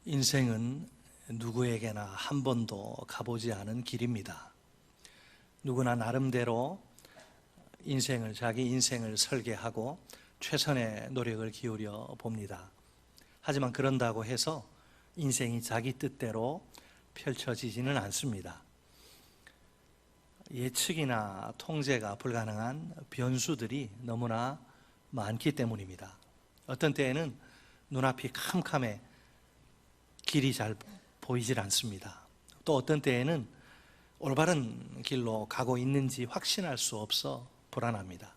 인생은 누구에게나 한 번도 가보지 않은 길입니다. 누구나 나름대로 자기 인생을 설계하고 최선의 노력을 기울여 봅니다. 하지만 그런다고 해서 인생이 자기 뜻대로 펼쳐지지는 않습니다. 예측이나 통제가 불가능한 변수들이 너무나 많기 때문입니다. 어떤 때에는 눈앞이 캄캄해 길이 잘 보이질 않습니다. 또 어떤 때에는 올바른 길로 가고 있는지 확신할 수 없어 불안합니다.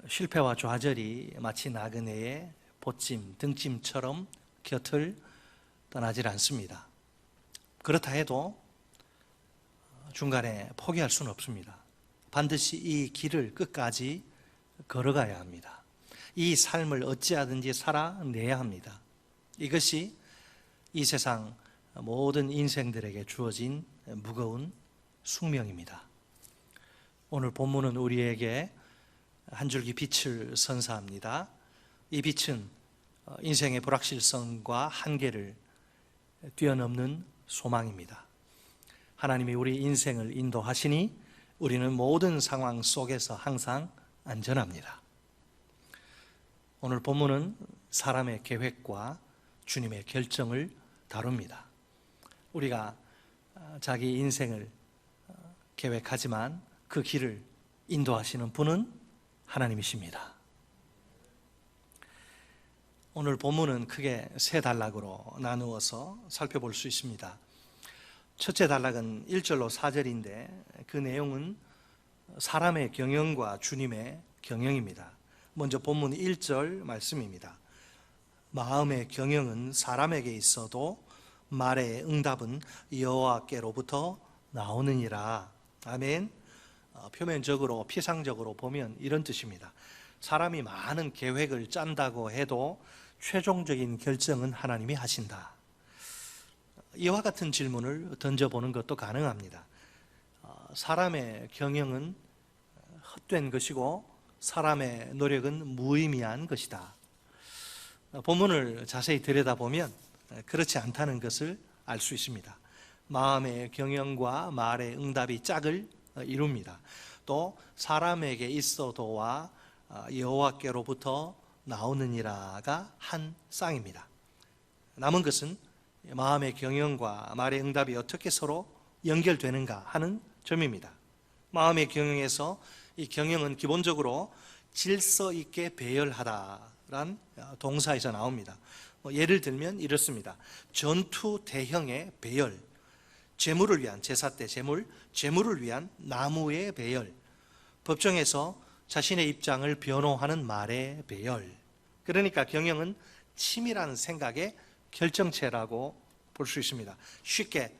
실패와 좌절이 마치 나그네의 보찜, 등짐처럼 곁을 떠나질 않습니다. 그렇다 해도 중간에 포기할 수는 없습니다. 반드시 이 길을 끝까지 걸어가야 합니다. 이 삶을 어찌하든지 살아내야 합니다. 이것이 이 세상 모든 인생들에게 주어진 무거운 숙명입니다. 오늘 본문은 우리에게 한 줄기 빛을 선사합니다. 이 빛은 인생의 불확실성과 한계를 뛰어넘는 소망입니다. 하나님이 우리 인생을 인도하시니 우리는 모든 상황 속에서 항상 안전합니다. 오늘 본문은 사람의 계획과 주님의 결정을 다룹니다. 우리가 자기 인생을 계획하지만 그 길을 인도하시는 분은 하나님이십니다. 오늘 본문은 크게 세 단락으로 나누어서 살펴볼 수 있습니다. 첫째 단락은 1절로 4절인데 그 내용은 사람의 경영과 주님의 경영입니다. 먼저 본문 1절 말씀입니다. 마음의 경영은 사람에게 있어도 말의 응답은 여호와께로부터 나오느니라. 아멘. 표면적으로 피상적으로 보면 이런 뜻입니다. 사람이 많은 계획을 짠다고 해도 최종적인 결정은 하나님이 하신다. 이와 같은 질문을 던져보는 것도 가능합니다. 사람의 경영은 헛된 것이고 사람의 노력은 무의미한 것이다. 본문을 자세히 들여다보면 그렇지 않다는 것을 알 수 있습니다. 마음의 경영과 말의 응답이 짝을 이룹니다. 또 사람에게 있어도와 여호와께로부터 나오느니라가 한 쌍입니다. 남은 것은 마음의 경영과 말의 응답이 어떻게 서로 연결되는가 하는 점입니다. 마음의 경영에서 이 경영은 기본적으로 질서 있게 배열하다란 동사에서 나옵니다. 예를 들면 이렇습니다. 전투 대형의 배열, 제물을 위한 제사 때 제물을 위한 나무의 배열, 법정에서 자신의 입장을 변호하는 말의 배열. 그러니까 경영은 치밀한 생각의 결정체라고 볼 수 있습니다. 쉽게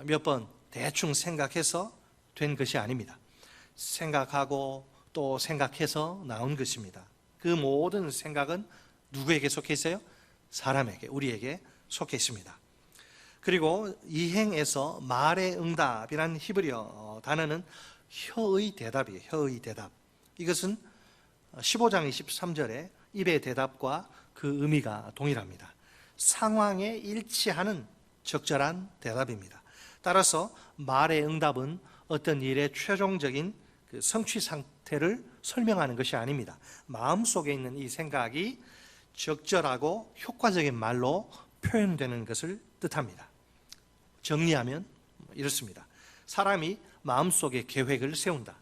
몇 번 대충 생각해서 된 것이 아닙니다. 생각하고 또 생각해서 나온 것입니다. 그 모든 생각은 누구에게 속해 있어요? 사람에게, 우리에게 속해 있습니다. 그리고 이행에서 말의 응답이란 히브리어 단어는 혀의 대답이에요. 혀의 대답. 이것은 15장 23절에 입의 대답과 그 의미가 동일합니다. 상황에 일치하는 적절한 대답입니다. 따라서 말의 응답은 어떤 일의 최종적인 성취 상태를 설명하는 것이 아닙니다. 마음속에 있는 이 생각이 적절하고 효과적인 말로 표현되는 것을 뜻합니다. 정리하면 이렇습니다. 사람이 마음속에 계획을 세운다.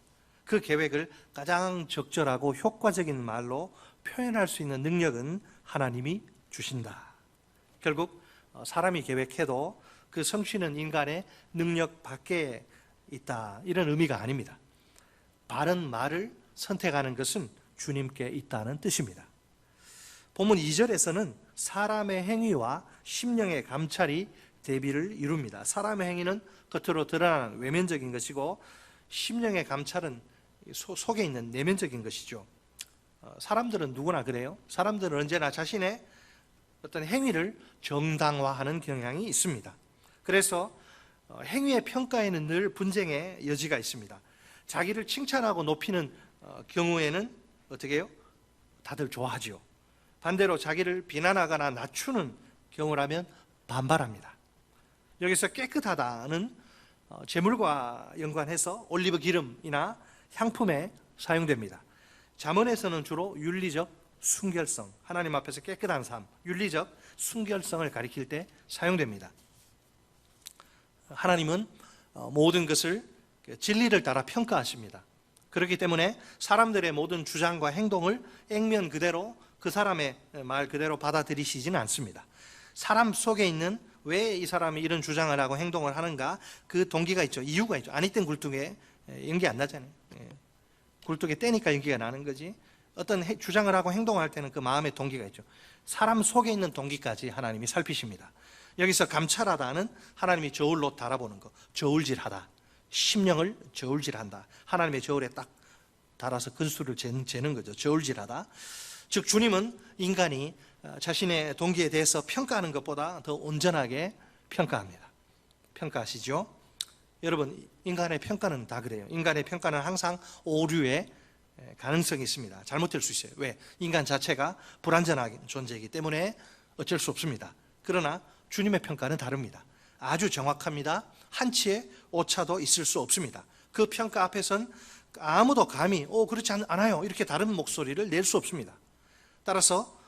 그 계획을 가장 적절하고 효과적인 말로 표현할 수 있는 능력은 하나님이 주신다. 결국 사람이 계획해도 그 성취는 인간의 능력 밖에 있다, 이런 의미가 아닙니다. 바른 말을 선택하는 것은 주님께 있다는 뜻입니다. 본문 2절에서는 사람의 행위와 심령의 감찰이 대비를 이룹니다. 사람의 행위는 겉으로 드러나는 외면적인 것이고 심령의 감찰은 속에 있는 내면적인 것이죠. 사람들은 누구나 그래요. 사람들은 언제나 자신의 어떤 행위를 정당화하는 경향이 있습니다. 그래서 행위의 평가에는 늘 분쟁의 여지가 있습니다. 자기를 칭찬하고 높이는 경우에는 어떻게 해요? 다들 좋아하죠. 반대로 자기를 비난하거나 낮추는 경우라면 반발합니다. 여기서 깨끗하다는 제물과 연관해서 올리브 기름이나 향품에 사용됩니다. 잠언에서는 주로 윤리적 순결성, 하나님 앞에서 깨끗한 삶, 윤리적 순결성을 가리킬 때 사용됩니다. 하나님은 모든 것을 진리를 따라 평가하십니다. 그렇기 때문에 사람들의 모든 주장과 행동을 액면 그대로 그 사람의 말 그대로 받아들이시지는 않습니다. 사람 속에 있는 왜 이 사람이 이런 주장을 하고 행동을 하는가, 그 동기가 있죠. 이유가 있죠. 안 있던 굴뚝에 연기 안 나잖아요. 굴뚝에 떼니까 연기가 나는 거지. 어떤 주장을 하고 행동을 할 때는 그 마음의 동기가 있죠. 사람 속에 있는 동기까지 하나님이 살피십니다. 여기서 감찰하다는 하나님이 저울로 달아보는 거, 저울질하다, 심령을 저울질한다. 하나님의 저울에 딱 달아서 근수를 재는 거죠. 저울질하다. 즉 주님은 인간이 자신의 동기에 대해서 평가하는 것보다 더 온전하게 평가합니다. 평가하시죠? 여러분, 인간의 평가는 다 그래요. 인간의 평가는 항상 오류의 가능성이 있습니다. 잘못될 수 있어요. 왜? 인간 자체가 불완전한 존재이기 때문에 어쩔 수 없습니다. 그러나 주님의 평가는 다릅니다. 아주 정확합니다. 한치의 오차도 있을 수 없습니다. 그 평가 앞에선 아무도 감히 그렇지 않아요 이렇게 다른 목소리를 낼 수 없습니다. 따라서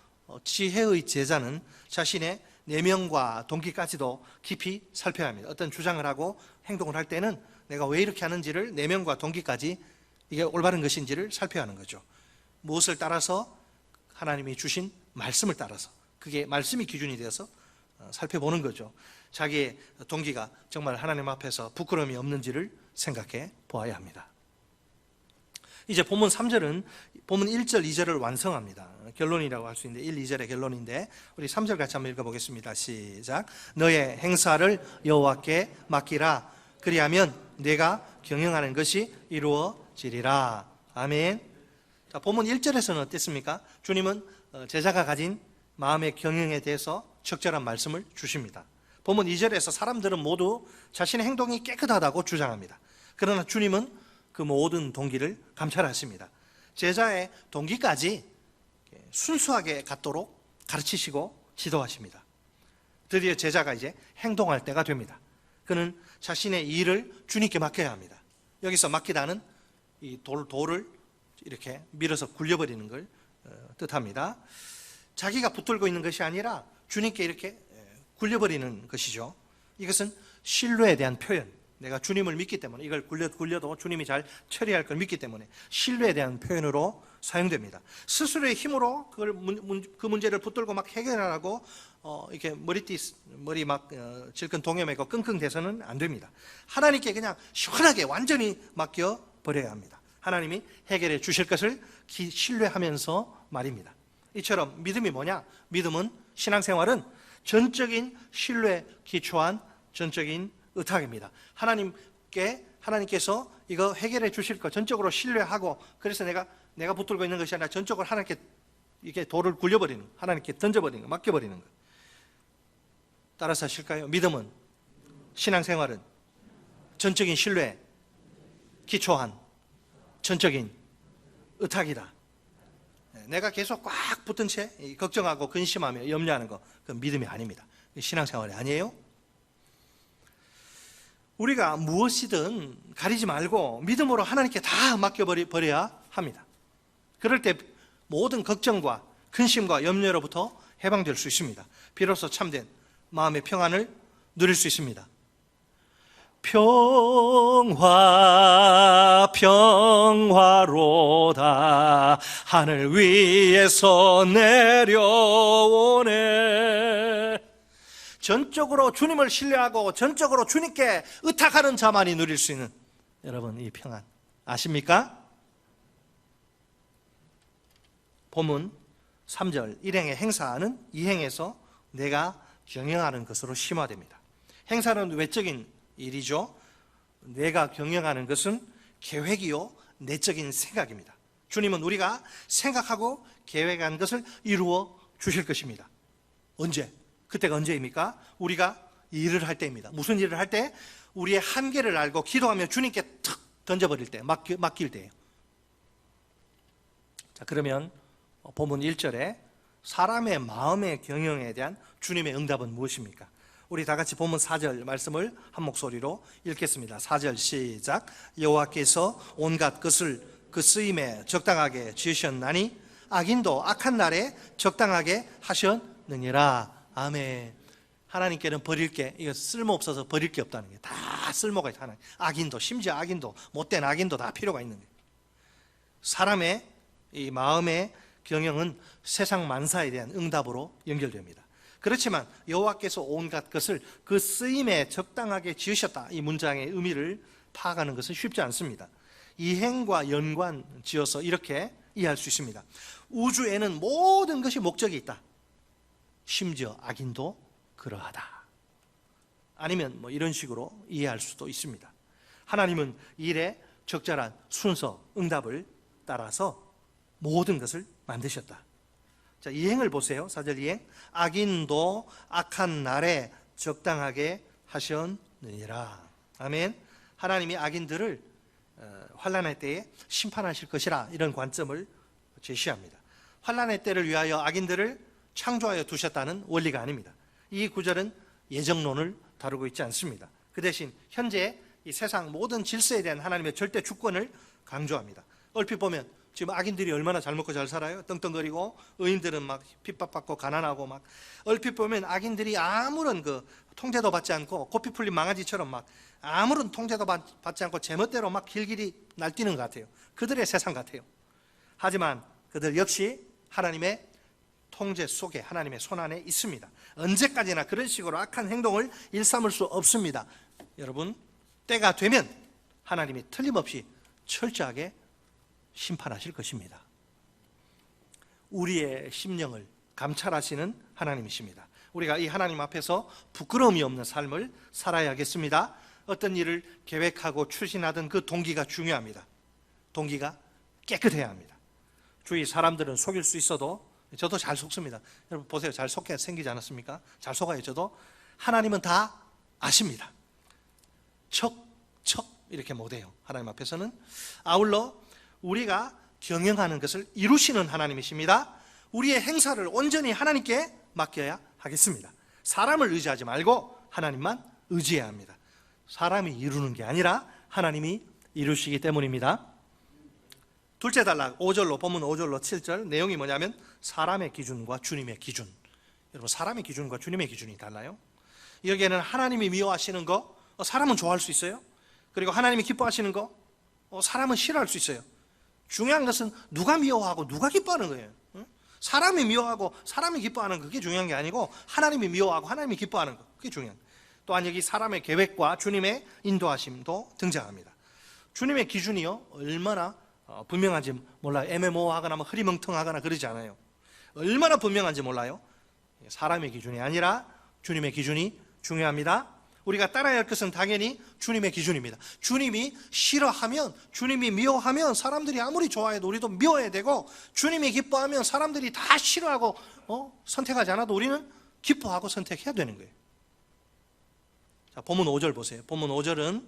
지혜의 제자는 자신의 내면과 동기까지도 깊이 살펴야 합니다. 어떤 주장을 하고 행동을 할 때는 내가 왜 이렇게 하는지를 내면과 동기까지 이게 올바른 것인지를 살펴야 하는 거죠. 무엇을 따라서? 하나님이 주신 말씀을 따라서, 그게 말씀이 기준이 되어서 살펴보는 거죠. 자기의 동기가 정말 하나님 앞에서 부끄러움이 없는지를 생각해 보아야 합니다. 이제 본문 3절은 본문 1절, 2절을 완성합니다. 결론이라고 할 수 있는데 1, 2절의 결론인데 우리 3절 같이 한번 읽어보겠습니다. 시작. 너의 행사를 여호와께 맡기라. 그리하면 내가 경영하는 것이 이루어지리라. 아멘. 자, 본문 1절에서는 어땠습니까? 주님은 제자가 가진 마음의 경영에 대해서 적절한 말씀을 주십니다. 본문 2절에서 사람들은 모두 자신의 행동이 깨끗하다고 주장합니다. 그러나 주님은 그 모든 동기를 감찰하십니다. 제자의 동기까지 순수하게 갖도록 가르치시고 지도하십니다. 드디어 제자가 이제 행동할 때가 됩니다. 그는 자신의 일을 주님께 맡겨야 합니다. 여기서 맡기다는 이 돌을 이렇게 밀어서 굴려버리는 걸 뜻합니다. 자기가 붙들고 있는 것이 아니라 주님께 이렇게 굴려버리는 것이죠. 이것은 신뢰에 대한 표현. 내가 주님을 믿기 때문에 이걸 굴려도 주님이 잘 처리할 걸 믿기 때문에 신뢰에 대한 표현으로 사용됩니다. 스스로의 힘으로 그 문제를 붙들고 막 해결하라고 이렇게 머리 막 질끈 동여매고 끙끙대서는 안 됩니다. 하나님께 그냥 시원하게 완전히 맡겨 버려야 합니다. 하나님이 해결해 주실 것을 신뢰하면서 말입니다. 이처럼 믿음이 뭐냐? 믿음은, 신앙생활은 전적인 신뢰에 기초한 전적인 의탁입니다. 하나님께서 이거 해결해 주실 거 전적으로 신뢰하고, 그래서 내가 붙들고 있는 것이 아니라 전적으로 하나님께 이게 돌을 굴려버리는, 하나님께 던져버리는 거, 맡겨버리는 거. 따라서 하실까요? 믿음은, 신앙생활은 전적인 신뢰에 기초한 전적인 의탁이다. 내가 계속 꽉 붙은 채 걱정하고 근심하며 염려하는 거, 그건 믿음이 아닙니다. 신앙생활이 아니에요. 우리가 무엇이든 가리지 말고 믿음으로 하나님께 다 맡겨버려야 합니다. 그럴 때 모든 걱정과 근심과 염려로부터 해방될 수 있습니다. 비로소 참된 마음의 평안을 누릴 수 있습니다. 평화로다 하늘 위에서 내려오네. 전적으로 주님을 신뢰하고 전적으로 주님께 의탁하는 자만이 누릴 수 있는, 여러분, 이 평안 아십니까? 본문 3절, 일행의 행사는 이행에서 내가 경영하는 것으로 심화됩니다. 행사는 외적인 일이죠. 내가 경영하는 것은 계획이요 내적인 생각입니다. 주님은 우리가 생각하고 계획한 것을 이루어 주실 것입니다. 언제? 그때가 언제입니까? 우리가 일을 할 때입니다. 무슨 일을 할 때? 우리의 한계를 알고 기도하며 주님께 탁 던져버릴 때, 맡길 때예요. 자, 그러면 본문 1절에 사람의 마음의 경영에 대한 주님의 응답은 무엇입니까? 우리 다 같이 본문 4절 말씀을 한 목소리로 읽겠습니다. 4절 시작. 여호와께서 온갖 것을 그 쓰임에 적당하게 지으셨나니 악인도 악한 날에 적당하게 하셨느니라. 아멘. 하나님께는 버릴 게, 이거 쓸모없어서 버릴 게 없다는 게, 다 쓸모가 있다. 하나님. 악인도, 심지어 악인도, 못된 악인도 다 필요가 있는 거예요. 사람의 이 마음의 경영은 세상 만사에 대한 응답으로 연결됩니다. 그렇지만 여호와께서 온갖 것을 그 쓰임에 적당하게 지으셨다, 이 문장의 의미를 파악하는 것은 쉽지 않습니다. 이행과 연관 지어서 이렇게 이해할 수 있습니다. 우주에는 모든 것이 목적이 있다. 심지어 악인도 그러하다. 아니면 뭐 이런 식으로 이해할 수도 있습니다. 하나님은 일에 적절한 순서, 응답을 따라서 모든 것을 만드셨다. 자, 이행을 보세요. 4절 이행. 악인도 악한 날에 적당하게 하셨느니라. 아멘. 하나님이 악인들을 환난의 때에 심판하실 것이라, 이런 관점을 제시합니다. 환난의 때를 위하여 악인들을 창조하여 두셨다는 원리가 아닙니다. 이 구절은 예정론을 다루고 있지 않습니다. 그 대신 현재 이 세상 모든 질서에 대한 하나님의 절대 주권을 강조합니다. 얼핏 보면 지금 악인들이 얼마나 잘 먹고 잘 살아요? 떵떵거리고, 의인들은 막 핍박받고 가난하고, 막 얼핏 보면 악인들이 아무런 그 통제도 받지 않고 고삐 풀린 망아지처럼 막 아무런 통제도 받지 않고 제멋대로 막 길길이 날뛰는 것 같아요. 그들의 세상 같아요. 하지만 그들 역시 하나님의 통제 속에, 하나님의 손안에 있습니다. 언제까지나 그런 식으로 악한 행동을 일삼을 수 없습니다. 여러분, 때가 되면 하나님이 틀림없이 철저하게 심판하실 것입니다. 우리의 심령을 감찰하시는 하나님이십니다. 우리가 이 하나님 앞에서 부끄러움이 없는 삶을 살아야겠습니다. 어떤 일을 계획하고 추진하던 그 동기가 중요합니다. 동기가 깨끗해야 합니다. 주위 사람들은 속일 수 있어도, 저도 잘 속습니다. 여러분 보세요. 잘 속게 생기지 않았습니까? 잘 속아요. 저도. 하나님은 다 아십니다. 척 이렇게 못해요. 하나님 앞에서는. 아울러 우리가 경영하는 것을 이루시는 하나님이십니다. 우리의 행사를 온전히 하나님께 맡겨야 하겠습니다. 사람을 의지하지 말고 하나님만 의지해야 합니다. 사람이 이루는 게 아니라 하나님이 이루시기 때문입니다. 둘째 단락 5절로, 본문 5절로 7절 내용이 뭐냐면 사람의 기준과 주님의 기준. 여러분, 사람의 기준과 주님의 기준이 달라요. 여기에는 하나님이 미워하시는 거 사람은 좋아할 수 있어요. 그리고 하나님이 기뻐하시는 거 사람은 싫어할 수 있어요. 중요한 것은 누가 미워하고 누가 기뻐하는 거예요. 사람이 미워하고 사람이 기뻐하는 그게 중요한 게 아니고 하나님이 미워하고 하나님이 기뻐하는 거, 그게 중요한 거예요. 또한 여기 사람의 계획과 주님의 인도하심도 등장합니다. 주님의 기준이요 얼마나 분명한지 몰라요. 애매모호하거나 흐리멍텅하거나 그러지 않아요. 얼마나 분명한지 몰라요. 사람의 기준이 아니라 주님의 기준이 중요합니다. 우리가 따라야 할 것은 당연히 주님의 기준입니다. 주님이 싫어하면, 주님이 미워하면 사람들이 아무리 좋아해도 우리도 미워해야 되고, 주님이 기뻐하면 사람들이 다 싫어하고 선택하지 않아도 우리는 기뻐하고 선택해야 되는 거예요. 자, 본문 5절 보세요. 본문 5절은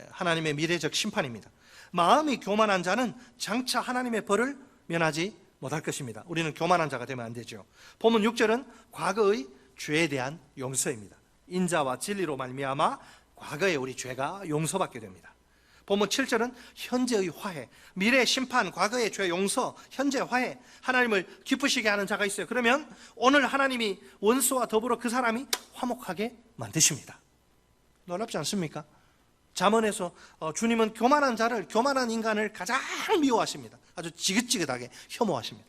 하나님의 미래적 심판입니다. 마음이 교만한 자는 장차 하나님의 벌을 면하지 못할 것입니다. 우리는 교만한 자가 되면 안 되죠. 본문 6절은 과거의 죄에 대한 용서입니다. 인자와 진리로 말미암아 과거의 우리 죄가 용서받게 됩니다. 본문 7절은 현재의 화해, 미래 심판, 과거의 죄 용서, 현재 화해, 하나님을 기쁘시게 하는 자가 있어요. 그러면 오늘 하나님이 원수와 더불어 그 사람이 화목하게 만드십니다. 놀랍지 않습니까? 잠언에서 주님은 교만한 자를, 교만한 인간을 가장 미워하십니다. 아주 지긋지긋하게 혐오하십니다.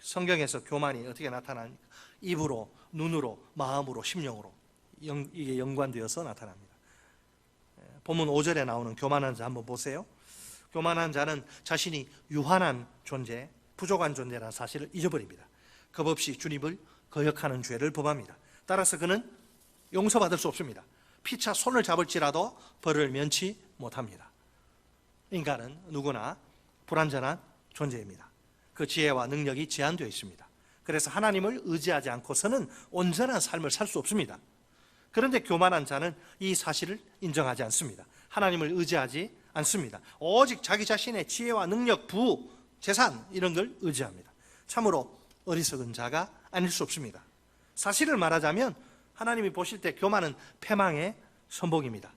성경에서 교만이 어떻게 나타나니까 입으로, 눈으로, 마음으로, 심령으로 이게 연관되어서 나타납니다. 본문 5절에 나오는 교만한 자 한번 보세요. 교만한 자는 자신이 유한한 존재, 부족한 존재라는 사실을 잊어버립니다. 겁없이 주님을 거역하는 죄를 범합니다. 따라서 그는 용서받을 수 없습니다. 피차 손을 잡을지라도 벌을 면치 못합니다. 인간은 누구나 불완전한 존재입니다. 그 지혜와 능력이 제한되어 있습니다. 그래서 하나님을 의지하지 않고서는 온전한 삶을 살 수 없습니다. 그런데 교만한 자는 이 사실을 인정하지 않습니다. 하나님을 의지하지 않습니다. 오직 자기 자신의 지혜와 능력, 부, 재산 이런 걸 의지합니다. 참으로 어리석은 자가 아닐 수 없습니다. 사실을 말하자면 하나님이 보실 때 교만은 패망의 선복입니다.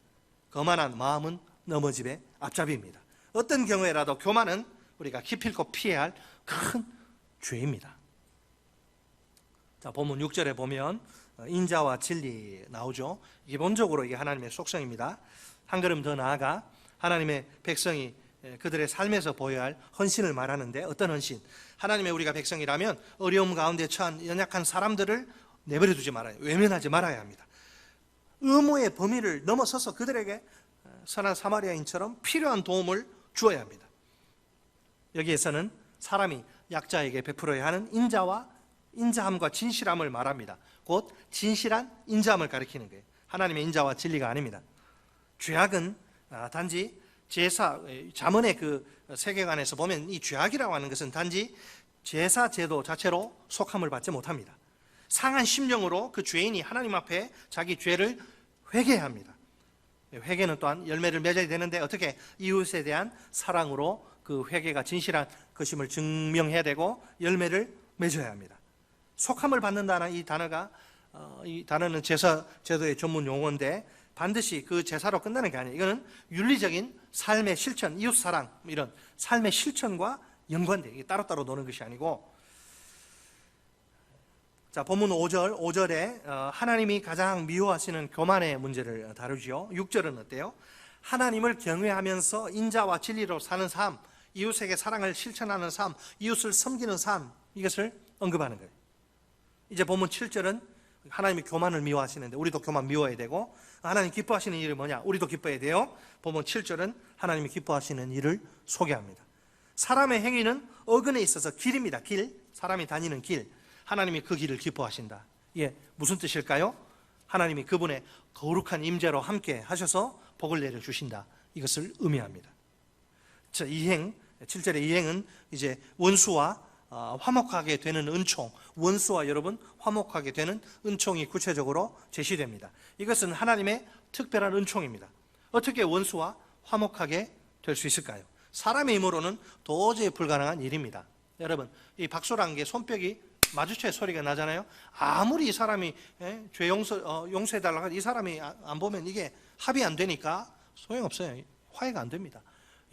거만한 마음은 넘어짐의 앞잡이입니다. 어떤 경우에라도 교만은 우리가 기필코 피해야 할 큰 죄입니다. 자, 본문 6절에 보면 인자와 진리 나오죠. 기본적으로 이게 하나님의 속성입니다. 한 걸음 더 나아가 하나님의 백성이 그들의 삶에서 보여야 할 헌신을 말하는데, 어떤 헌신? 하나님의 우리가 백성이라면 어려움 가운데 처한 연약한 사람들을 내버려 두지 말아요. 외면하지 말아야 합니다. 의무의 범위를 넘어서서 그들에게 선한 사마리아인처럼 필요한 도움을 주어야 합니다. 여기에서는 사람이 약자에게 베풀어야 하는 인자함과 진실함을 말합니다. 곧 진실한 인자함을 가리키는 거예요. 하나님의 인자와 진리가 아닙니다. 죄악은 단지 제사, 잠언의 그 세계관에서 보면 이 죄악이라고 하는 것은 단지 제사 제도 자체로 속함을 받지 못합니다. 상한 심령으로 그 죄인이 하나님 앞에 자기 죄를 회개해야 합니다. 회개는 또한 열매를 맺어야 되는데, 어떻게? 이웃에 대한 사랑으로 그 회개가 진실한 것임을 증명해야 되고 열매를 맺어야 합니다. 속함을 받는다는 이 단어는 제사 제도의 전문 용어인데, 반드시 그 제사로 끝나는 게 아니에요. 이거는 윤리적인 삶의 실천, 이웃사랑, 이런 삶의 실천과 연관돼요. 이게 따로따로 노는 것이 아니고. 자, 본문 5절에 하나님이 가장 미워하시는 교만의 문제를 다루죠. 6절은 어때요? 하나님을 경외하면서 인자와 진리로 사는 삶, 이웃에게 사랑을 실천하는 삶, 이웃을 섬기는 삶, 이것을 언급하는 거예요. 이제 본문 7절은 하나님이 교만을 미워하시는데 우리도 교만 미워해야 되고, 하나님 기뻐하시는 일이 뭐냐? 우리도 기뻐해야 돼요. 본문 7절은 하나님이 기뻐하시는 일을 소개합니다. 사람의 행위는 어근에 있어서 길입니다. 길, 사람이 다니는 길, 하나님이 그 길을 기뻐하신다. 이게 무슨 뜻일까요? 하나님이 그분의 거룩한 임재로 함께 하셔서 복을 내려주신다, 이것을 의미합니다. 자, 7절의 이행은 이제 원수와 화목하게 되는 은총, 원수와 여러분 화목하게 되는 은총이 구체적으로 제시됩니다. 이것은 하나님의 특별한 은총입니다. 어떻게 원수와 화목하게 될 수 있을까요? 사람의 힘으로는 도저히 불가능한 일입니다. 여러분, 이 박수라는 게 손뼉이 마주쳐야 소리가 나잖아요. 아무리 이 사람이 죄 용서해달라고 해도 이 사람이 안 보면 이게 합의 안 되니까 소용없어요. 화해가 안 됩니다.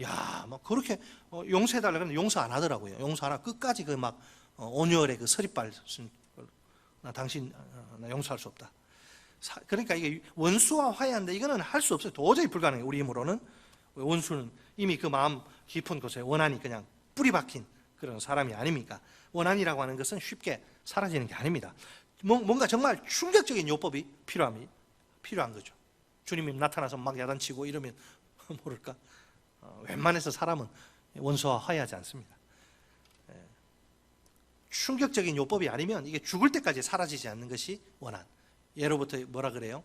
야, 막 그렇게 용서해달라고 했는데 용서 안 하더라고요. 용서 안 하고 끝까지 그 막 온유월의 그 서리빨, 나 당신 나 용서할 수 없다. 그러니까 이게 원수와 화해하는데 이거는 할 수 없어요. 도저히 불가능해요. 우리 힘으로는. 원수는 이미 그 마음 깊은 곳에 원한이 그냥 뿌리 박힌 그런 사람이 아닙니까? 원한이라고 하는 것은 쉽게 사라지는 게 아닙니다. 뭔가 정말 충격적인 요법이 필요한 거죠. 주님이 나타나서 막 야단치고 이러면 모를까? 웬만해서 사람은 원수와 화해하지 않습니다. 충격적인 요법이 아니면 이게 죽을 때까지 사라지지 않는 것이 원한. 예로부터 뭐라 그래요?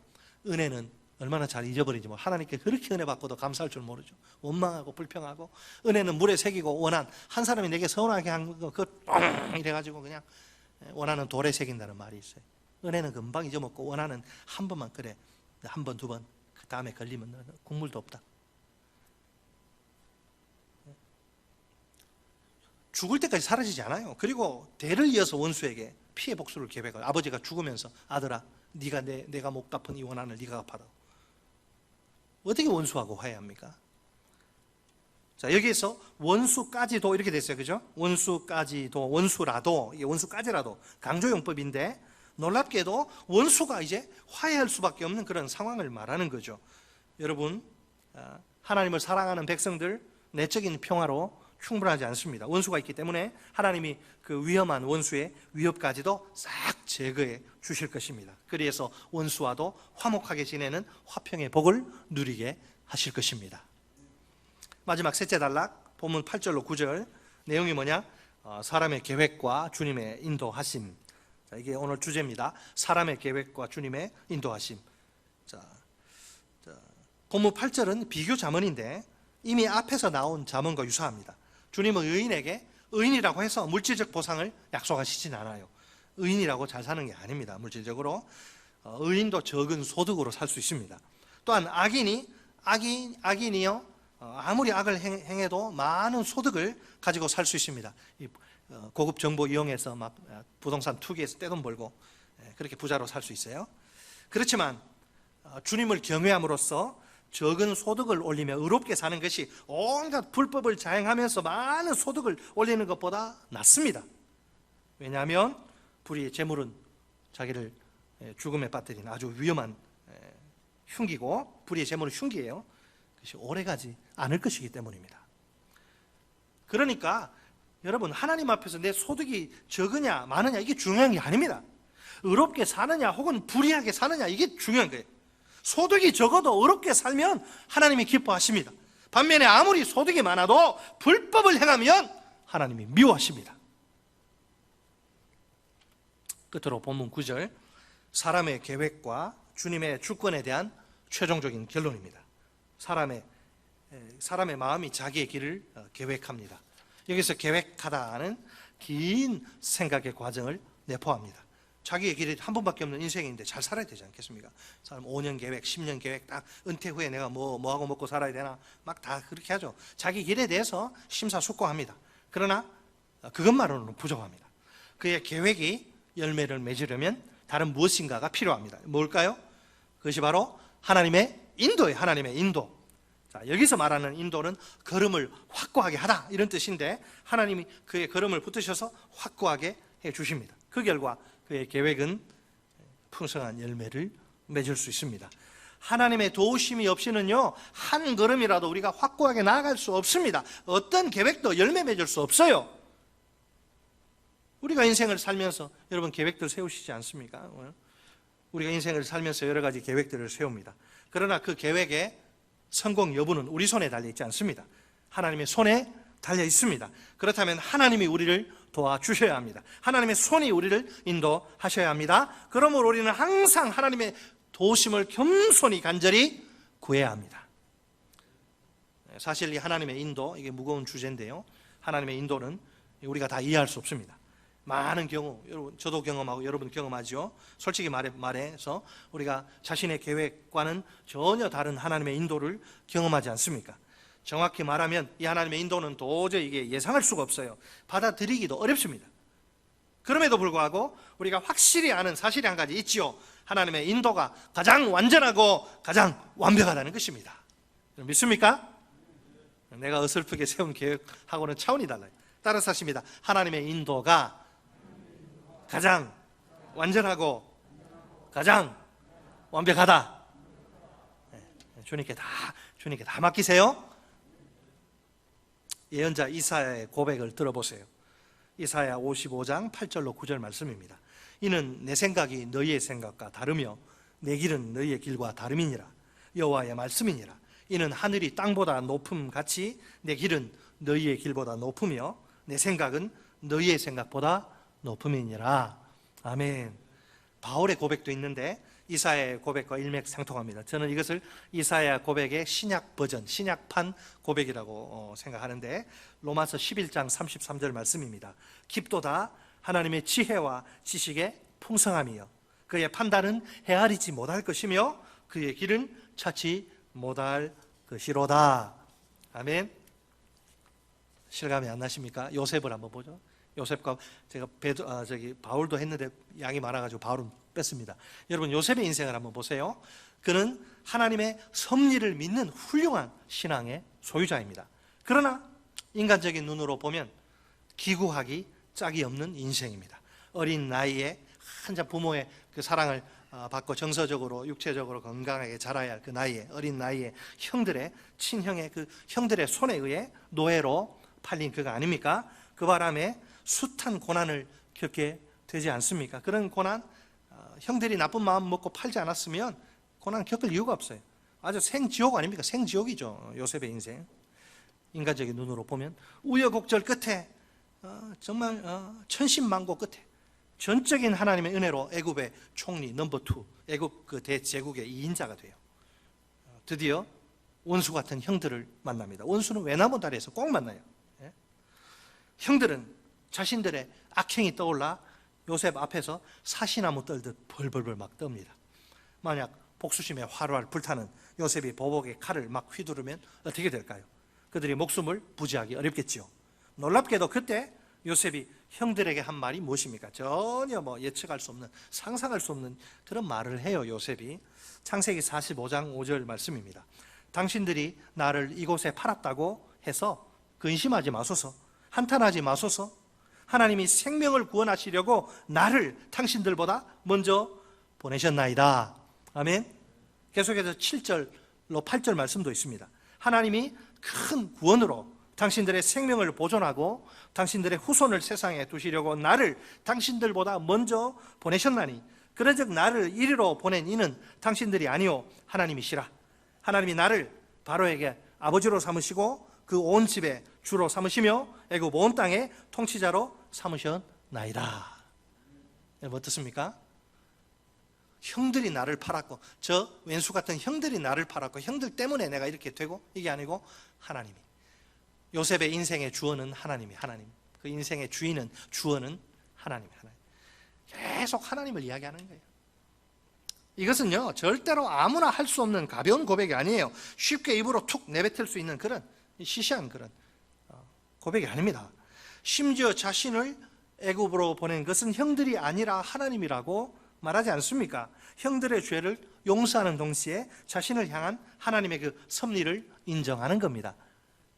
은혜는 얼마나 잘 잊어버리지 뭐. 하나님께 그렇게 은혜 받고도 감사할 줄 모르죠. 원망하고 불평하고. 은혜는 물에 새기고 원한, 한 사람이 내게 서운하게 한 거 그거 이래가지고 그냥 원한은 돌에 새긴다는 말이 있어요. 은혜는 금방 잊어먹고 원한은 한 번만, 그래 한 번, 두 번, 그 다음에 걸리면 국물도 없다. 죽을 때까지 사라지지 않아요. 그리고 대를 이어서 원수에게 피해 복수를 계획해요. 아버지가 죽으면서 아들아, 네가 내가 못 갚은 이 원한을 네가 갚아라. 어떻게 원수하고 화해합니까? 자, 여기에서 원수까지도 이렇게 됐어요. 그죠? 원수까지도, 원수라도, 이게 원수까지라도 강조용법인데, 놀랍게도 원수가 이제 화해할 수밖에 없는 그런 상황을 말하는 거죠. 여러분, 하나님을 사랑하는 백성들, 내적인 평화로 충분하지 않습니다. 원수가 있기 때문에 하나님이 그 위험한 원수의 위협까지도 싹 제거해 주실 것입니다. 그래서 원수와도 화목하게 지내는 화평의 복을 누리게 하실 것입니다. 마지막 셋째 단락, 본문 8절로 9절 내용이 뭐냐? 사람의 계획과 주님의 인도하심. 자, 이게 오늘 주제입니다. 사람의 계획과 주님의 인도하심. 자, 본문 8절은 비교 잠언인데 이미 앞에서 나온 잠언과 유사합니다. 주님은 의인에게 의인이라고 해서 물질적 보상을 약속하시진 않아요. 의인이라고 잘 사는 게 아닙니다. 물질적으로. 의인도 적은 소득으로 살 수 있습니다. 또한 악인이요, 아무리 악을 행해도 많은 소득을 가지고 살 수 있습니다. 고급 정보 이용해서 막 부동산 투기해서 떼돈 벌고 그렇게 부자로 살 수 있어요. 그렇지만 주님을 경외함으로써 적은 소득을 올리며 의롭게 사는 것이 온갖 불법을 자행하면서 많은 소득을 올리는 것보다 낫습니다. 왜냐하면 불의의 재물은 자기를 죽음에 빠뜨린 아주 위험한 흉기고, 불의의 재물은 흉기예요. 그것이 오래가지 않을 것이기 때문입니다. 그러니까 여러분, 하나님 앞에서 내 소득이 적으냐 많으냐 이게 중요한 게 아닙니다. 의롭게 사느냐 혹은 불의하게 사느냐 이게 중요한 거예요. 소득이 적어도 의롭게 살면 하나님이 기뻐하십니다. 반면에 아무리 소득이 많아도 불법을 행하면 하나님이 미워하십니다. 끝으로 본문 9절, 사람의 계획과 주님의 주권에 대한 최종적인 결론입니다. 사람의 마음이 자기의 길을 계획합니다. 여기서 계획하다는 긴 생각의 과정을 내포합니다. 자기의 길이 한 번밖에 없는 인생인데 잘 살아야 되지 않겠습니까? 사람 5년 계획, 10년 계획, 딱 은퇴 후에 내가 뭐하고 먹고 살아야 되나 막 다 그렇게 하죠. 자기 길에 대해서 심사숙고합니다. 그러나 그것만으로는 부족합니다. 그의 계획이 열매를 맺으려면 다른 무엇인가가 필요합니다. 뭘까요? 그것이 바로 하나님의 인도예요. 하나님의 인도. 자, 여기서 말하는 인도는 걸음을 확고하게 하다 이런 뜻인데, 하나님이 그의 걸음을 붙드셔서 확고하게 해 주십니다. 그 결과 그의 계획은 풍성한 열매를 맺을 수 있습니다. 하나님의 도우심이 없이는요, 한 걸음이라도 우리가 확고하게 나아갈 수 없습니다. 어떤 계획도 열매 맺을 수 없어요. 우리가 인생을 살면서 여러분 계획들 세우시지 않습니까? 우리가 인생을 살면서 여러 가지 계획들을 세웁니다. 그러나 그 계획의 성공 여부는 우리 손에 달려 있지 않습니다. 하나님의 손에 달려 있습니다. 그렇다면 하나님이 우리를 도와주셔야 합니다. 하나님의 손이 우리를 인도하셔야 합니다. 그러므로 우리는 항상 하나님의 도우심을 겸손히 간절히 구해야 합니다. 사실 이 하나님의 인도, 이게 무거운 주제인데요, 하나님의 인도는 우리가 다 이해할 수 없습니다. 많은 경우, 여러분 저도 경험하고 여러분 경험하죠. 솔직히 말해서 우리가 자신의 계획과는 전혀 다른 하나님의 인도를 경험하지 않습니까? 정확히 말하면 이 하나님의 인도는 도저히 이게 예상할 수가 없어요. 받아들이기도 어렵습니다. 그럼에도 불구하고 우리가 확실히 아는 사실이 한 가지 있지요. 하나님의 인도가 가장 완전하고 가장 완벽하다는 것입니다. 믿습니까? 내가 어설프게 세운 계획하고는 차원이 달라요. 따라서 하십니다. 하나님의 인도가 가장 완전하고 가장 완벽하다. 주님께 다 맡기세요. 예언자 이사야의 고백을 들어보세요. 이사야 55장 8절로 9절 말씀입니다. 이는 내 생각이 너희의 생각과 다르며 내 길은 너희의 길과 다름이니라. 여호와의 말씀이니라. 이는 하늘이 땅보다 높음 같이 내 길은 너희의 길보다 높으며 내 생각은 너희의 생각보다 높음이니라. 아멘. 바울의 고백도 있는데 이사야의 고백과 일맥상통합니다. 저는 이것을 이사야 고백의 신약 버전, 신약판 고백이라고 생각하는데, 로마서 11장 33절 말씀입니다. 깊도다 하나님의 지혜와 지식의 풍성함이요 그의 판단은 헤아리지 못할 것이며 그의 길은 찾지 못할 것이로다. 아멘. 실감이 안 나십니까? 요셉을 한번 보죠. 요셉과 제가 바울도 했는데 양이 많아가지고 바울은 뺐습니다. 여러분 요셉의 인생을 한번 보세요. 그는 하나님의 섭리를 믿는 훌륭한 신앙의 소유자입니다. 그러나 인간적인 눈으로 보면 기구하기 짝이 없는 인생입니다. 어린 나이에 한참 부모의 그 사랑을 받고 정서적으로 육체적으로 건강하게 자라야 할 그 나이에, 어린 나이에 친형의 그 형들의 손에 의해 노예로 팔린 그가 아닙니까? 그 바람에 숱한 고난을 겪게 되지 않습니까? 그런 고난, 형들이 나쁜 마음 먹고 팔지 않았으면 고난 겪을 이유가 없어요. 아주 생지옥 아닙니까? 생지옥이죠. 요셉의 인생. 인간적인 눈으로 보면 우여곡절 끝에 정말 천신만고 끝에 전적인 하나님의 은혜로 애굽의 총리 넘버 2, 애굽 그 대제국의 2인자가 돼요. 드디어 원수 같은 형들을 만납니다. 원수는 외나무 다리에서 꼭 만나요. 형들은 자신들의 악행이 떠올라 요셉 앞에서 사시나무 떨듯 벌벌벌 막 떱니다. 만약 복수심에 활활 불타는 요셉이 보복의 칼을 막 휘두르면 어떻게 될까요? 그들이 목숨을 부지하기 어렵겠지요. 놀랍게도 그때 요셉이 형들에게 한 말이 무엇입니까? 전혀 예측할 수 없는, 상상할 수 없는 그런 말을 해요. 요셉이 창세기 45장 5절 말씀입니다. 당신들이 나를 이곳에 팔았다고 해서 근심하지 마소서, 한탄하지 마소서. 하나님이 생명을 구원하시려고 나를 당신들보다 먼저 보내셨나이다. 아멘. 계속해서 7절로 8절 말씀도 있습니다. 하나님이 큰 구원으로 당신들의 생명을 보존하고 당신들의 후손을 세상에 두시려고 나를 당신들보다 먼저 보내셨나니 그런즉 나를 이리로 보낸 이는 당신들이 아니요 하나님이시라. 하나님이 나를 바로에게 아버지로 삼으시고 그 온 집에 주로 삼으시며 애굽 온 땅의 통치자로 삼으셨나이다. 여러분 어떻습니까? 형들이 나를 팔았고, 저 왼수 같은 형들이 나를 팔았고, 형들 때문에 내가 이렇게 되고, 이게 아니고 하나님이, 요셉의 인생의 주어는 하나님이, 하나님, 그 인생의 주인은, 주어는 하나님. 계속 하나님을 이야기하는 거예요. 이것은요 절대로 아무나 할 수 없는 가벼운 고백이 아니에요. 쉽게 입으로 툭 내뱉을 수 있는 그런 시시한 그런 고백이 아닙니다. 심지어 자신을 애굽으로 보낸 것은 형들이 아니라 하나님이라고 말하지 않습니까? 형들의 죄를 용서하는 동시에 자신을 향한 하나님의 그 섭리를 인정하는 겁니다.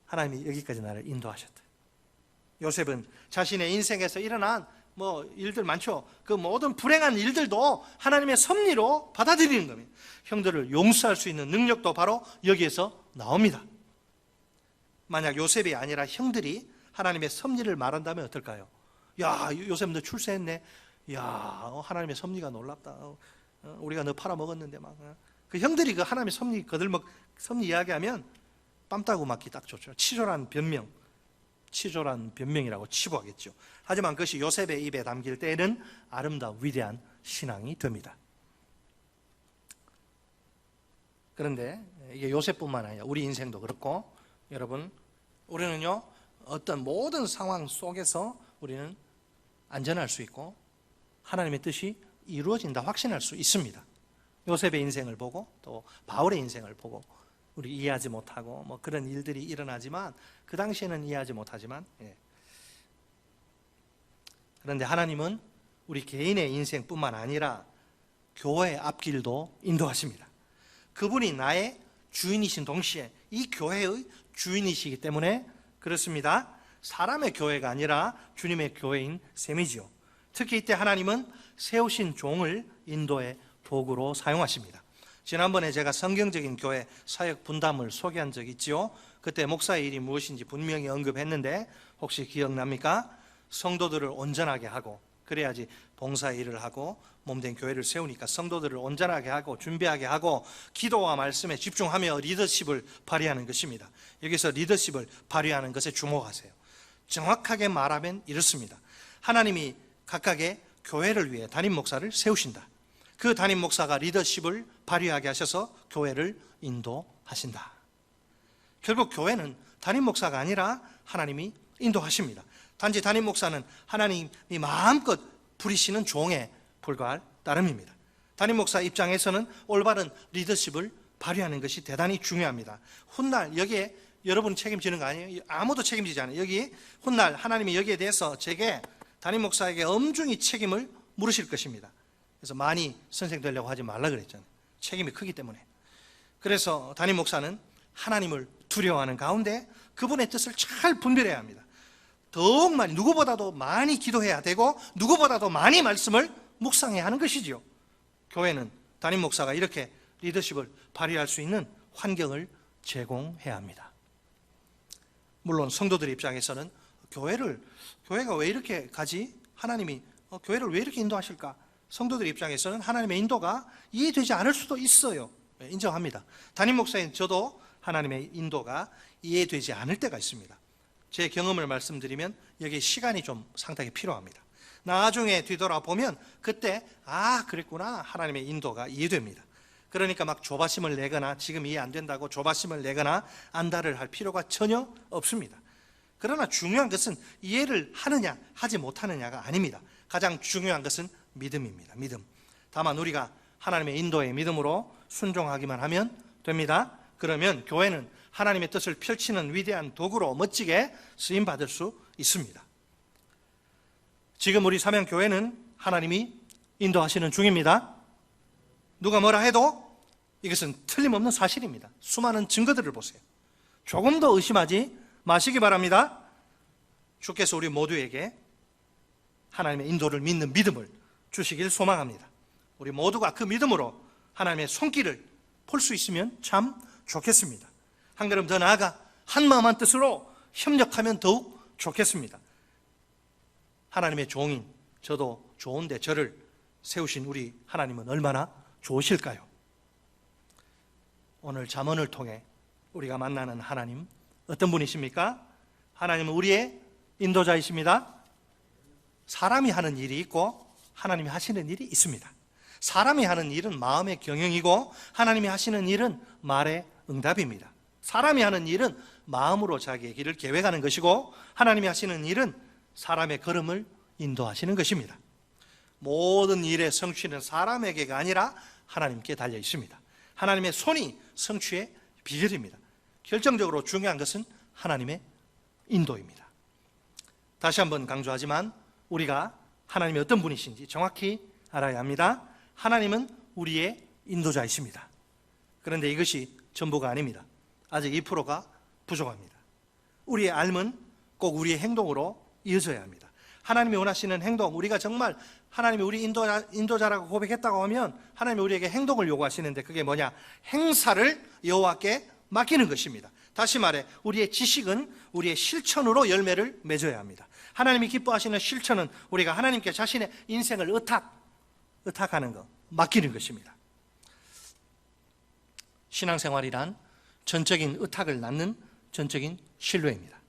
하나님이 여기까지 나를 인도하셨다. 요셉은 자신의 인생에서 일어난 일들 많죠. 그 모든 불행한 일들도 하나님의 섭리로 받아들이는 겁니다. 형들을 용서할 수 있는 능력도 바로 여기에서 나옵니다. 만약 요셉이 아니라 형들이 하나님의 섭리를 말한다면 어떨까요? 야, 요셉 너 출세했네. 야, 하나님의 섭리가 놀랍다. 우리가 너 팔아먹었는데 막. 그 형들이 그 하나님의 섭리 섭리 이야기하면 뺨 따고 맞기 딱 좋죠. 치졸한 변명이라고 치부하겠죠. 하지만 그것이 요셉의 입에 담길 때에는 아름다운 위대한 신앙이 됩니다. 그런데 이게 요셉뿐만 아니라 우리 인생도 그렇고, 여러분, 우리는요 어떤 모든 상황 속에서 우리는 안전할 수 있고 하나님의 뜻이 이루어진다 확신할 수 있습니다. 요셉의 인생을 보고 또 바울의 인생을 보고 우리 이해하지 못하고 그런 일들이 일어나지만 그 당시에는 이해하지 못하지만 그런데 하나님은 우리 개인의 인생뿐만 아니라 교회의 앞길도 인도하십니다. 그분이 나의 주인이신 동시에 이 교회의 주인이시기 때문에 그렇습니다. 사람의 교회가 아니라 주님의 교회인 셈이지요. 특히 이때 하나님은 세우신 종을 인도의 도구로 사용하십니다. 지난번에 제가 성경적인 교회 사역 분담을 소개한 적이 있지요. 그때 목사의 일이 무엇인지 분명히 언급했는데 혹시 기억납니까? 성도들을 온전하게 하고, 그래야지 봉사의 일을 하고 몸된 교회를 세우니까 성도들을 온전하게 하고 준비하게 하고 기도와 말씀에 집중하며 리더십을 발휘하는 것입니다. 여기서 리더십을 발휘하는 것에 주목하세요. 정확하게 말하면 이렇습니다. 하나님이 각각의 교회를 위해 담임 목사를 세우신다. 그 담임 목사가 리더십을 발휘하게 하셔서 교회를 인도하신다. 결국 교회는 담임 목사가 아니라 하나님이 인도하십니다. 단지 담임 목사는 하나님이 마음껏 부리시는 종에 불과할 따름입니다. 담임 목사 입장에서는 올바른 리더십을 발휘하는 것이 대단히 중요합니다. 훗날 여기에 여러분 책임지는 거 아니에요? 아무도 책임지지 않아요. 여기 훗날 하나님이 여기에 대해서 제게 담임 목사에게 엄중히 책임을 물으실 것입니다. 그래서 많이 선생 되려고 하지 말라 그랬잖아요. 책임이 크기 때문에. 그래서 담임 목사는 하나님을 두려워하는 가운데 그분의 뜻을 잘 분별해야 합니다. 더욱 많이, 누구보다도 많이 기도해야 되고 누구보다도 많이 말씀을 묵상해야 하는 것이지요. 교회는 담임 목사가 이렇게 리더십을 발휘할 수 있는 환경을 제공해야 합니다. 물론 성도들 입장에서는 교회가 왜 이렇게 가지? 하나님이 교회를 왜 이렇게 인도하실까? 성도들 입장에서는 하나님의 인도가 이해되지 않을 수도 있어요. 인정합니다. 담임 목사인 저도 하나님의 인도가 이해되지 않을 때가 있습니다. 제 경험을 말씀드리면 여기 시간이 좀 상당히 필요합니다. 나중에 뒤돌아보면 그때 그랬구나, 하나님의 인도가 이해됩니다. 그러니까 막 조바심을 내거나 지금 이해 안 된다고 조바심을 내거나 안달을 할 필요가 전혀 없습니다. 그러나 중요한 것은 이해를 하느냐 하지 못하느냐가 아닙니다. 가장 중요한 것은 믿음입니다. 믿음. 다만 우리가 하나님의 인도의 믿음으로 순종하기만 하면 됩니다. 그러면 교회는 하나님의 뜻을 펼치는 위대한 도구로 멋지게 쓰임받을 수 있습니다. 지금 우리 삼양교회는 하나님이 인도하시는 중입니다. 누가 뭐라 해도 이것은 틀림없는 사실입니다. 수많은 증거들을 보세요. 조금 더 의심하지 마시기 바랍니다. 주께서 우리 모두에게 하나님의 인도를 믿는 믿음을 주시길 소망합니다. 우리 모두가 그 믿음으로 하나님의 손길을 볼 수 있으면 참 좋겠습니다. 한 걸음 더 나아가 한 마음 한 뜻으로 협력하면 더욱 좋겠습니다. 하나님의 종인 저도 좋은데 저를 세우신 우리 하나님은 얼마나 좋으실까요? 오늘 잠언을 통해 우리가 만나는 하나님 어떤 분이십니까? 하나님은 우리의 인도자이십니다. 사람이 하는 일이 있고 하나님이 하시는 일이 있습니다. 사람이 하는 일은 마음의 경영이고 하나님이 하시는 일은 말의 응답입니다. 사람이 하는 일은 마음으로 자기의 길을 계획하는 것이고 하나님이 하시는 일은 사람의 걸음을 인도하시는 것입니다. 모든 일의 성취는 사람에게가 아니라 하나님께 달려 있습니다. 하나님의 손이 성취의 비결입니다. 결정적으로 중요한 것은 하나님의 인도입니다. 다시 한번 강조하지만 우리가 하나님이 어떤 분이신지 정확히 알아야 합니다. 하나님은 우리의 인도자이십니다. 그런데 이것이 전부가 아닙니다. 아직 2%가 부족합니다. 우리의 삶은 꼭 우리의 행동으로 이어져야 합니다. 하나님이 원하시는 행동, 우리가 정말 하나님이 우리 인도자라고 고백했다고 하면 하나님이 우리에게 행동을 요구하시는데 그게 뭐냐? 행사를 여호와께 맡기는 것입니다. 다시 말해 우리의 지식은 우리의 실천으로 열매를 맺어야 합니다. 하나님이 기뻐하시는 실천은 우리가 하나님께 자신의 인생을 의탁하는 것, 맡기는 것입니다. 신앙생활이란 전적인 의탁을 낳는 전적인 신뢰입니다.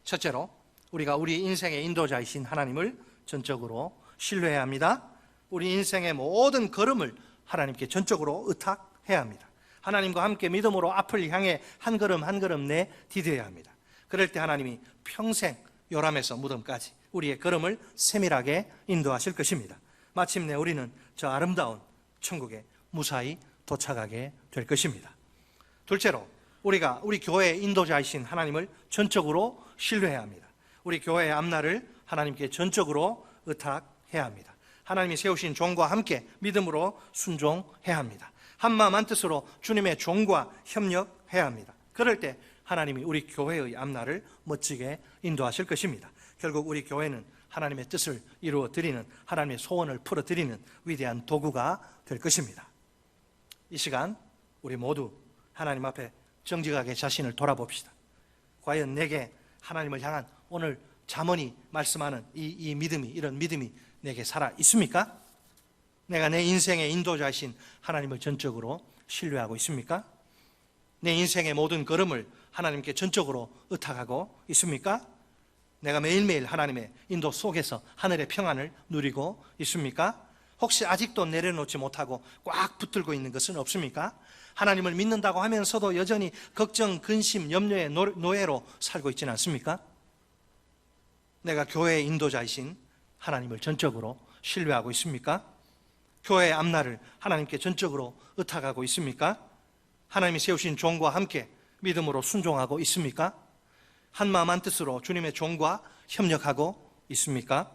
첫째로 우리가 우리 인생의 인도자이신 하나님을 전적으로 신뢰해야 합니다. 우리 인생의 모든 걸음을 하나님께 전적으로 의탁해야 합니다. 하나님과 함께 믿음으로 앞을 향해 한 걸음 한 걸음 내디뎌야 합니다. 그럴 때 하나님이 평생 요람에서 무덤까지 우리의 걸음을 세밀하게 인도하실 것입니다. 마침내 우리는 저 아름다운 천국에 무사히 도착하게 될 것입니다. 둘째로 우리가 우리 교회의 인도자이신 하나님을 전적으로 신뢰해야 합니다. 우리 교회의 앞날을 하나님께 전적으로 의탁해야 합니다. 하나님이 세우신 종과 함께 믿음으로 순종해야 합니다. 한마음 한뜻으로 주님의 종과 협력해야 합니다. 그럴 때 하나님이 우리 교회의 앞날을 멋지게 인도하실 것입니다. 결국 우리 교회는 하나님의 뜻을 이루어 드리는, 하나님의 소원을 풀어 드리는 위대한 도구가 될 것입니다. 이 시간 우리 모두 하나님 앞에 정직하게 자신을 돌아봅시다. 과연 내게 하나님을 향한 오늘 잠언이 말씀하는 이 믿음이, 이런 믿음이 내게 살아 있습니까? 내가 내 인생의 인도자이신 하나님을 전적으로 신뢰하고 있습니까? 내 인생의 모든 걸음을 하나님께 전적으로 의탁하고 있습니까? 내가 매일매일 하나님의 인도 속에서 하늘의 평안을 누리고 있습니까? 혹시 아직도 내려놓지 못하고 꽉 붙들고 있는 것은 없습니까? 하나님을 믿는다고 하면서도 여전히 걱정, 근심, 염려의 노예로 살고 있지는 않습니까? 내가 교회의 인도자이신 하나님을 전적으로 신뢰하고 있습니까? 교회의 앞날을 하나님께 전적으로 의탁하고 있습니까? 하나님이 세우신 종과 함께 믿음으로 순종하고 있습니까? 한마음 한뜻으로 주님의 종과 협력하고 있습니까?